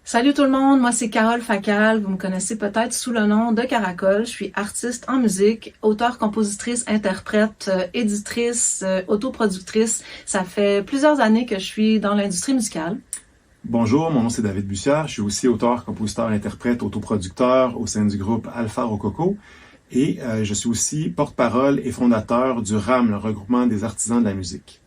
Salut tout le monde, moi c'est Carole Facal, vous me connaissez peut-être sous le nom de Caracol. Je suis artiste en musique, auteure, compositrice, interprète, éditrice, autoproductrice. Ça fait plusieurs années que je suis dans l'industrie musicale. Bonjour, mon nom c'est David Bussière, je suis aussi auteur, compositeur, interprète, autoproducteur au sein du groupe Alpha Rococo et je suis aussi porte-parole et fondateur du RAM, le regroupement des artisans de la musique.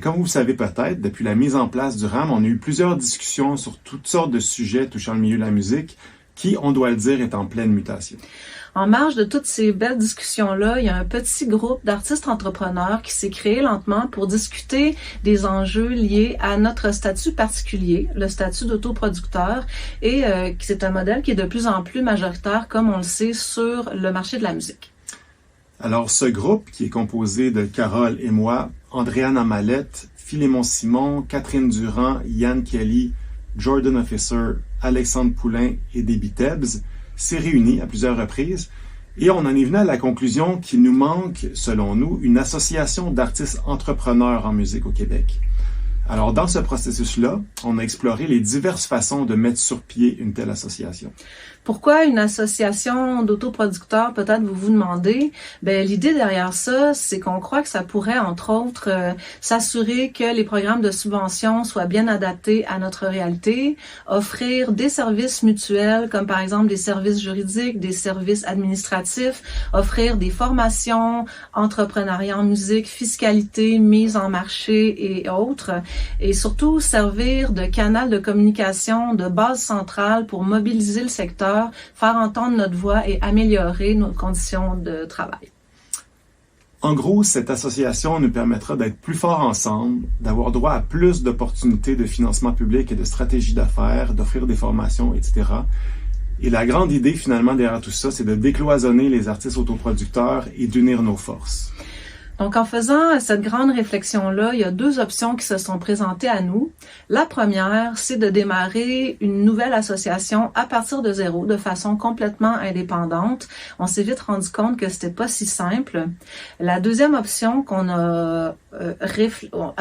Comme vous le savez peut-être, depuis la mise en place du RAM, on a eu plusieurs discussions sur toutes sortes de sujets touchant le milieu de la musique qui, on doit le dire, est en pleine mutation. En marge de toutes ces belles discussions-là, il y a un petit groupe d'artistes entrepreneurs qui s'est créé lentement pour discuter des enjeux liés à notre statut particulier, le statut d'autoproducteur, et c'est un modèle qui est de plus en plus majoritaire, comme on le sait, sur le marché de la musique. Alors, ce groupe, qui est composé de Carole et moi, Andréane Amalette, Philémon Simon, Catherine Durand, Yann Kelly, Jordan Officer, Alexandre Poulain et Debbie Tebbs, s'est réuni à plusieurs reprises et on en est venu à la conclusion qu'il nous manque, selon nous, une association d'artistes entrepreneurs en musique au Québec. Alors, dans ce processus-là, on a exploré les diverses façons de mettre sur pied une telle association. Pourquoi une association d'autoproducteurs, peut-être vous vous demandez? L'idée derrière ça, c'est qu'on croit que ça pourrait, entre autres, s'assurer que les programmes de subvention soient bien adaptés à notre réalité, offrir des services mutuels, comme par exemple des services juridiques, des services administratifs, offrir des formations, entrepreneuriat en musique, fiscalité, mise en marché et autres, et surtout servir de canal de communication, de base centrale pour mobiliser le secteur, faire entendre notre voix et améliorer nos conditions de travail. En gros, cette association nous permettra d'être plus forts ensemble, d'avoir droit à plus d'opportunités de financement public et de stratégies d'affaires, d'offrir des formations, etc. Et la grande idée finalement derrière tout ça, c'est de décloisonner les artistes autoproducteurs et d'unir nos forces. Donc, en faisant cette grande réflexion-là, il y a deux options qui se sont présentées à nous. La première, c'est de démarrer une nouvelle association à partir de zéro, de façon complètement indépendante. On s'est vite rendu compte que c'était pas si simple. La deuxième option à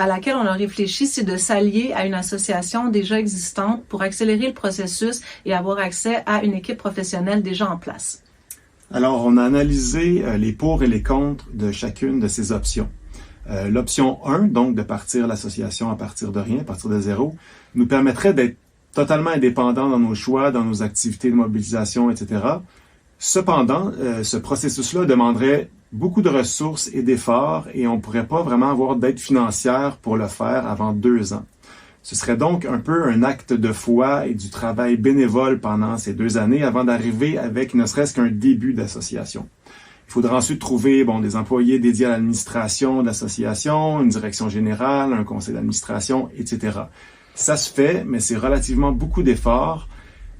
laquelle on a réfléchi, c'est de s'allier à une association déjà existante pour accélérer le processus et avoir accès à une équipe professionnelle déjà en place. Alors, on a analysé les pour et les contre de chacune de ces options. L'option 1, donc de partir l'association à partir de rien, à partir de zéro, nous permettrait d'être totalement indépendants dans nos choix, dans nos activités de mobilisation, etc. Cependant, ce processus-là demanderait beaucoup de ressources et d'efforts et on ne pourrait pas vraiment avoir d'aide financière pour le faire avant 2 ans. Ce serait donc un peu un acte de foi et du travail bénévole pendant ces 2 années avant d'arriver avec ne serait-ce qu'un début d'association. Il faudra ensuite trouver des employés dédiés à l'administration de l'association, une direction générale, un conseil d'administration, etc. Ça se fait, mais c'est relativement beaucoup d'efforts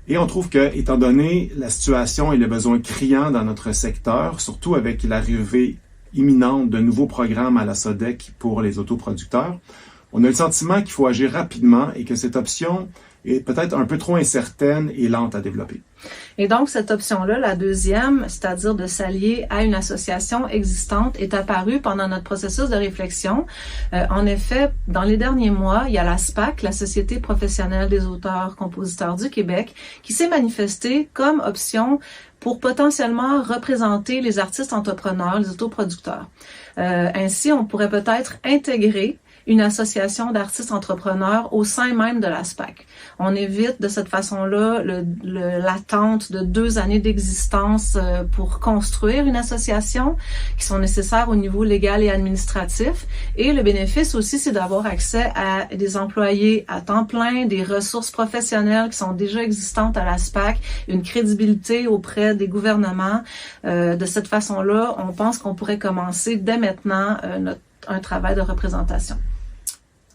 et on trouve que, étant donné la situation et le besoin criant dans notre secteur, surtout avec l'arrivée imminente de nouveaux programmes à la SODEC pour les autoproducteurs, on a le sentiment qu'il faut agir rapidement et que cette option est peut-être un peu trop incertaine et lente à développer. Et donc, cette option-là, la deuxième, c'est-à-dire de s'allier à une association existante, est apparue pendant notre processus de réflexion. En effet, dans les derniers mois, il y a la SPAC, la Société professionnelle des auteurs-compositeurs du Québec, qui s'est manifestée comme option pour potentiellement représenter les artistes entrepreneurs, les autoproducteurs. Ainsi, on pourrait peut-être intégrer une association d'artistes entrepreneurs au sein même de la SPAC. On évite de cette façon-là l'attente de 2 années d'existence pour construire une association qui sont nécessaires au niveau légal et administratif. Et le bénéfice aussi, c'est d'avoir accès à des employés à temps plein, des ressources professionnelles qui sont déjà existantes à la SPAC, une crédibilité auprès des gouvernements. De cette façon-là, on pense qu'on pourrait commencer dès maintenant un travail de représentation.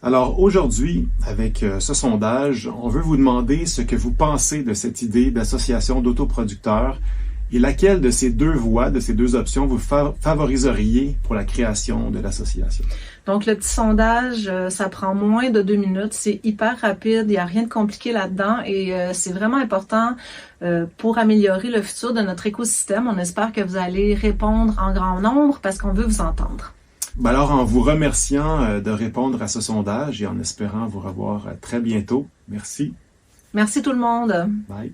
Alors aujourd'hui, avec ce sondage, on veut vous demander ce que vous pensez de cette idée d'association d'autoproducteurs et laquelle de ces 2 voies, de ces 2 options, vous favoriseriez pour la création de l'association. Donc, le petit sondage, ça prend moins de 2 minutes. C'est hyper rapide. Il n'y a rien de compliqué là-dedans et c'est vraiment important pour améliorer le futur de notre écosystème. On espère que vous allez répondre en grand nombre parce qu'on veut vous entendre. Alors, en vous remerciant de répondre à ce sondage et en espérant vous revoir très bientôt, merci. Merci tout le monde. Bye.